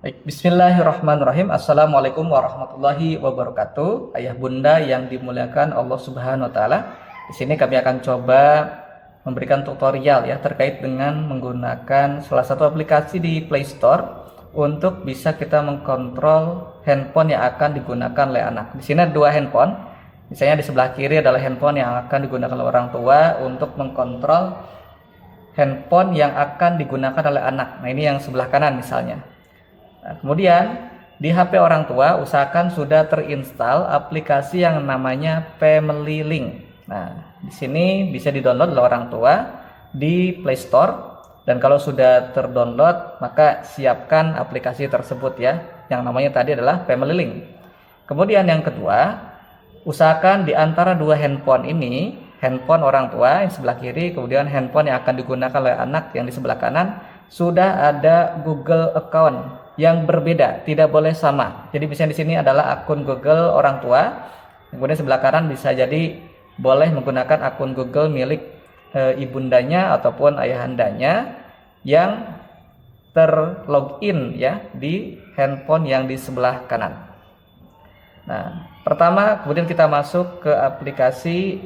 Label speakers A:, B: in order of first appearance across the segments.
A: Baik, Bismillahirrahmanirrahim. Assalamualaikum warahmatullahi wabarakatuh. Ayah bunda yang dimuliakan Allah Subhanahu wa taala. Di sini kami akan coba memberikan tutorial ya terkait dengan menggunakan salah satu aplikasi di Play Store untuk bisa kita mengkontrol handphone yang akan digunakan oleh anak. Di sini ada dua handphone. Misalnya di sebelah kiri adalah handphone yang akan digunakan oleh orang tua untuk mengkontrol handphone yang akan digunakan oleh anak. Nah, ini yang sebelah kanan misalnya. Nah, kemudian di HP orang tua usahakan sudah terinstall aplikasi yang namanya Family Link. Nah, di sini bisa didownload oleh orang tua di Play Store, dan kalau sudah terdownload maka siapkan aplikasi tersebut ya, yang namanya tadi adalah Family Link. Kemudian yang kedua, usahakan di antara dua handphone ini, handphone orang tua yang sebelah kiri, kemudian handphone yang akan digunakan oleh anak yang di sebelah kanan, sudah ada Google account yang berbeda, tidak boleh sama. Jadi misalnya di sini adalah akun Google orang tua, kemudian sebelah kanan bisa jadi boleh menggunakan akun Google milik ibundanya ataupun ayahandanya yang terlogin ya di handphone yang di sebelah kanan. Nah, pertama kemudian kita masuk ke aplikasi,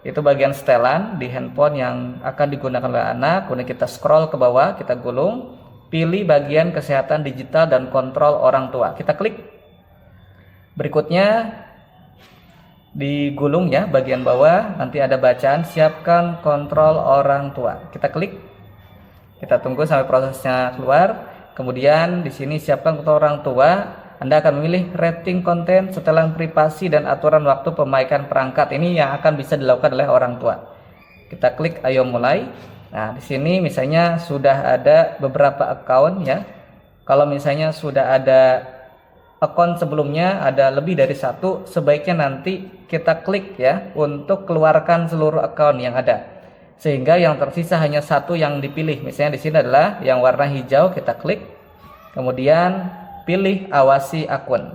A: itu bagian setelan di handphone yang akan digunakan oleh anak. Kemudian kita scroll ke bawah, kita gulung, pilih bagian kesehatan digital dan kontrol orang tua, kita klik. Berikutnya digulung ya bagian bawah, nanti ada bacaan siapkan kontrol orang tua, kita klik. Kita tunggu sampai prosesnya keluar. Kemudian di sini siapkan kontrol orang tua. Anda akan memilih rating konten, setelan privasi, dan aturan waktu pemakaian perangkat. Ini yang akan bisa dilakukan oleh orang tua. Kita klik ayo mulai. Nah, di sini misalnya sudah ada beberapa account ya. Kalau misalnya sudah ada account sebelumnya, ada lebih dari satu, sebaiknya nanti kita klik ya untuk keluarkan seluruh account yang ada, sehingga yang tersisa hanya satu yang dipilih. Misalnya di sini adalah yang warna hijau, kita klik. Kemudian pilih awasi akun.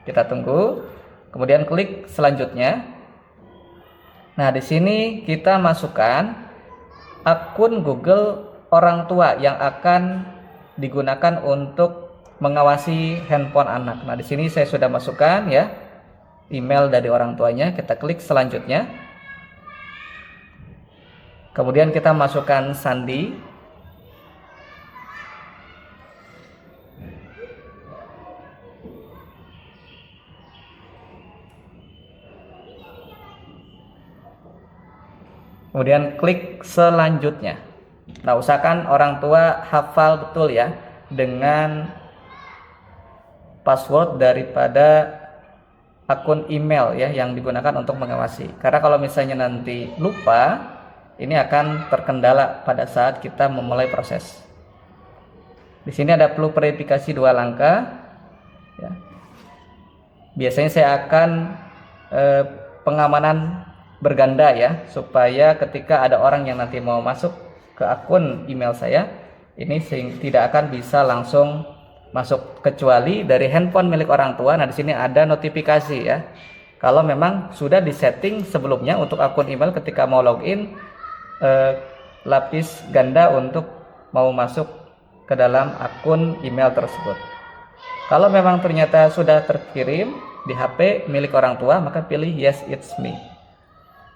A: Kita tunggu. Kemudian klik selanjutnya. Nah, di sini kita masukkan akun Google orang tua yang akan digunakan untuk mengawasi handphone anak. Nah, di sini saya sudah masukkan ya email dari orang tuanya. Kita klik selanjutnya. Kemudian kita masukkan sandi. Kemudian klik selanjutnya. Nah, usahakan orang tua hafal betul ya dengan password daripada akun email ya yang digunakan untuk mengawasi. Karena kalau misalnya nanti lupa, ini akan terkendala pada saat kita memulai proses. Di sini ada perlu verifikasi 2 langkah ya. Biasanya saya akan pengamanan berganda ya, supaya ketika ada orang yang nanti mau masuk ke akun email saya, ini tidak akan bisa langsung masuk kecuali dari handphone milik orang tua. Nah, di sini ada notifikasi ya. Kalau memang sudah disetting sebelumnya untuk akun email, ketika mau login lapis ganda untuk mau masuk ke dalam akun email tersebut. Kalau memang ternyata sudah terkirim di HP milik orang tua, maka pilih yes it's me.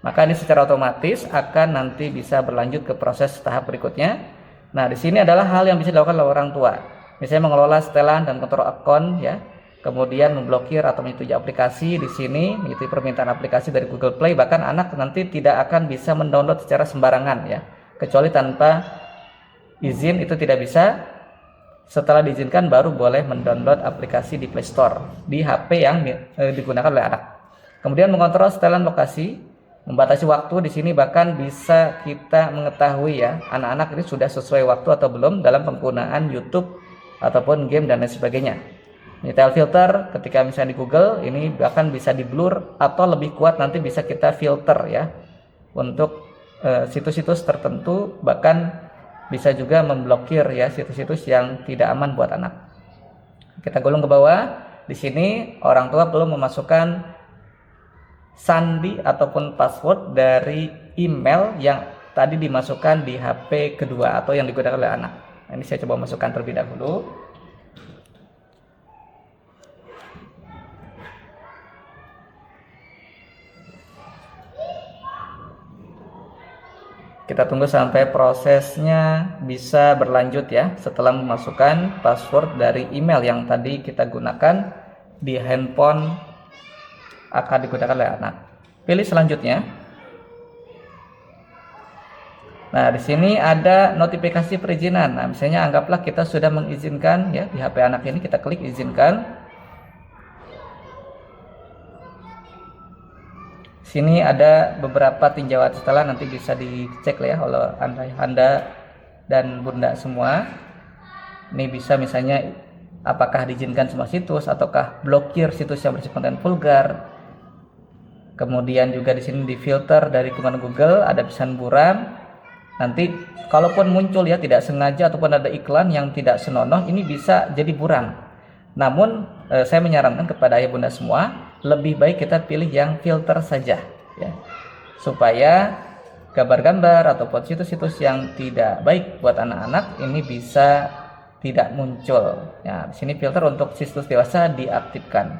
A: Maka ini secara otomatis akan nanti bisa berlanjut ke proses tahap berikutnya. Nah, di sini adalah hal yang bisa dilakukan oleh orang tua. Misalnya mengelola setelan dan kontrol akun ya. Kemudian memblokir atau menyetujui aplikasi. Di sini mengikuti permintaan aplikasi dari Google Play. Bahkan anak nanti tidak akan bisa mendownload secara sembarangan ya. Kecuali tanpa izin, itu tidak bisa. Setelah diizinkan baru boleh mendownload aplikasi di Play Store di HP yang digunakan oleh anak. Kemudian mengontrol setelan lokasi. Membatasi waktu. Di sini bahkan bisa kita mengetahui ya anak-anak ini sudah sesuai waktu atau belum dalam penggunaan YouTube ataupun game dan lain sebagainya. Detail filter, ketika misalnya di Google ini bahkan bisa di blur atau lebih kuat nanti bisa kita filter ya untuk situs-situs tertentu, bahkan bisa juga memblokir ya situs-situs yang tidak aman buat anak. Kita gulung ke bawah. Di sini orang tua perlu memasukkan sandi ataupun password dari email yang tadi dimasukkan di HP kedua atau yang digunakan oleh anak. Nah, ini saya coba masukkan terlebih dahulu. Kita tunggu sampai prosesnya bisa berlanjut ya, setelah memasukkan password dari email yang tadi kita gunakan di handphone akan digunakan oleh anak. Pilih selanjutnya. Nah, di sini ada notifikasi perizinan. Nah, misalnya anggaplah kita sudah mengizinkan ya di HP anak ini, kita klik izinkan. Sini ada beberapa tinjauan setelah, nanti bisa dicek ya oleh Anda dan Bunda semua. Ini bisa misalnya apakah diizinkan semua situs ataukah blokir situs yang bersifat konten vulgar. Kemudian juga di sini difilter dari hitungan Google, ada pesan buram. Nanti kalaupun muncul ya tidak sengaja ataupun ada iklan yang tidak senonoh, ini bisa jadi buram. Namun saya menyarankan kepada ayah bunda semua, lebih baik kita pilih yang filter saja ya, supaya gambar-gambar ataupun situs-situs yang tidak baik buat anak-anak ini bisa tidak muncul. Ya, di sini filter untuk situs dewasa diaktifkan.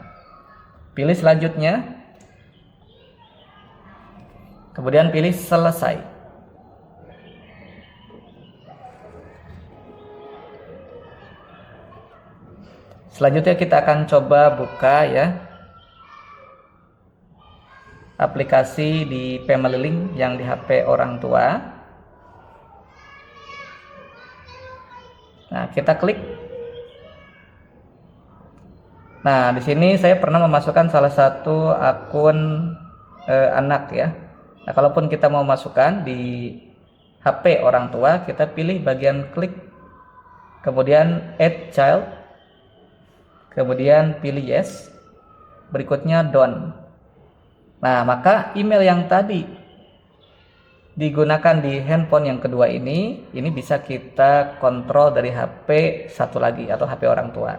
A: Pilih selanjutnya, kemudian pilih selesai. Selanjutnya kita akan coba buka ya aplikasi di Family Link yang di HP orang tua. Nah, kita klik. Nah, di sini saya pernah memasukkan salah satu akun anak ya. Nah, kalaupun kita mau masukkan di HP orang tua, kita pilih bagian klik, kemudian add child, kemudian pilih yes, berikutnya done. Nah, maka email yang tadi digunakan di handphone yang kedua ini bisa kita kontrol dari HP satu lagi atau HP orang tua.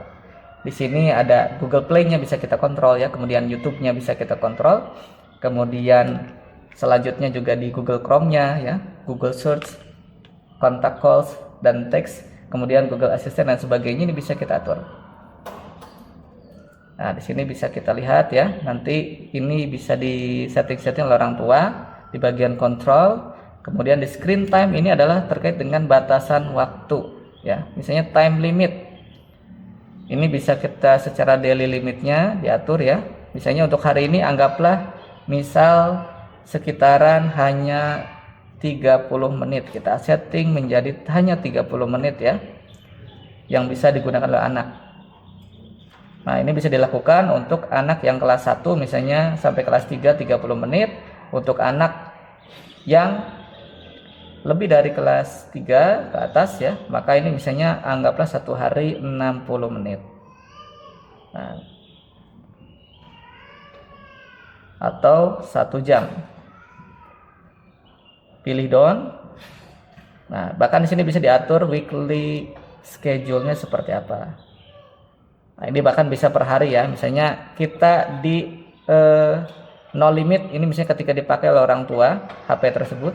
A: Di sini ada Google Play-nya bisa kita kontrol ya, kemudian YouTube-nya bisa kita kontrol, kemudian selanjutnya juga di Google Chrome-nya ya, Google Search, Contact Calls dan Text, kemudian Google Assistant dan sebagainya ini bisa kita atur. Nah, di sini bisa kita lihat ya, nanti ini bisa di setting-setting oleh orang tua di bagian kontrol. Kemudian di screen time ini adalah terkait dengan batasan waktu ya, misalnya time limit. Ini bisa kita secara daily limitnya diatur ya. Misalnya untuk hari ini anggaplah misal sekitaran hanya 30 menit. Kita setting menjadi hanya 30 menit ya, yang bisa digunakan oleh anak. Nah, ini bisa dilakukan untuk anak yang kelas 1 misalnya sampai kelas 3 30 menit. Untuk anak yang lebih dari kelas 3 ke atas ya, maka ini misalnya anggaplah satu hari 60 menit. Nah, atau 1 jam. Pilih done. Nah, bahkan di sini bisa diatur weekly schedule-nya seperti apa. Nah, ini bahkan bisa per hari ya, misalnya kita di no limit, ini misalnya ketika dipakai oleh orang tua HP tersebut,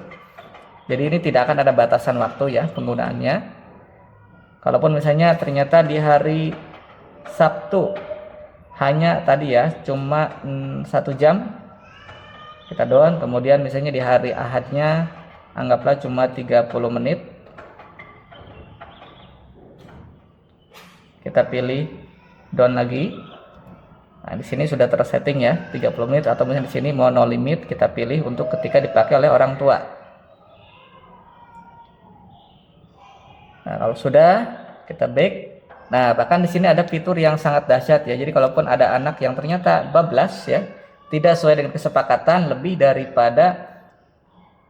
A: jadi ini tidak akan ada batasan waktu ya penggunaannya. Kalaupun misalnya ternyata di hari Sabtu hanya tadi ya cuma 1 jam, kita down. Kemudian misalnya di hari Ahadnya anggaplah cuma 30 menit, kita pilih down lagi. Nah, di sini sudah tersetting ya 30 menit, atau misalnya di sini mau no limit, kita pilih untuk ketika dipakai oleh orang tua. Nah, kalau sudah kita back. Nah, bahkan di sini ada fitur yang sangat dahsyat ya. Jadi kalaupun ada anak yang ternyata bablas ya, tidak sesuai dengan kesepakatan lebih daripada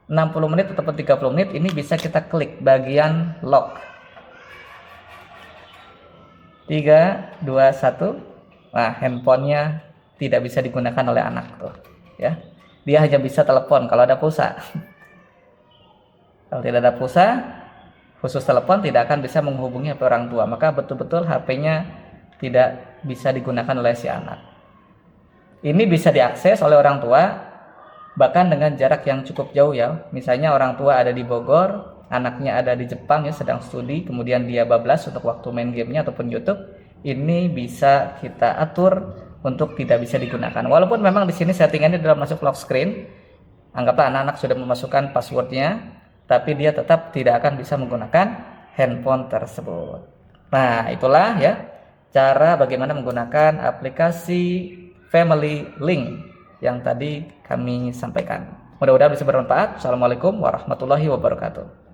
A: 60 menit ataupun 30 menit, ini bisa kita klik bagian lock. 3, 2, 1. Nah, handphonenya tidak bisa digunakan oleh anak tuh ya. Dia hanya bisa telepon kalau ada pulsa. Kalau tidak ada pulsa, khusus telepon, tidak akan bisa menghubungi HP orang tua. Maka betul-betul HP-nya tidak bisa digunakan oleh si anak. Ini bisa diakses oleh orang tua bahkan dengan jarak yang cukup jauh ya. Misalnya orang tua ada di Bogor, anaknya ada di Jepang ya sedang studi, kemudian dia bablas untuk waktu main gamenya ataupun YouTube, ini bisa kita atur untuk tidak bisa digunakan. Walaupun memang di sini settingannya dalam masuk lock screen, anggaplah anak-anak sudah memasukkan passwordnya, tapi dia tetap tidak akan bisa menggunakan handphone tersebut. Nah, itulah ya cara bagaimana menggunakan aplikasi Family Link yang tadi kami sampaikan. Mudah-mudahan bisa bermanfaat. Assalamualaikum warahmatullahi wabarakatuh.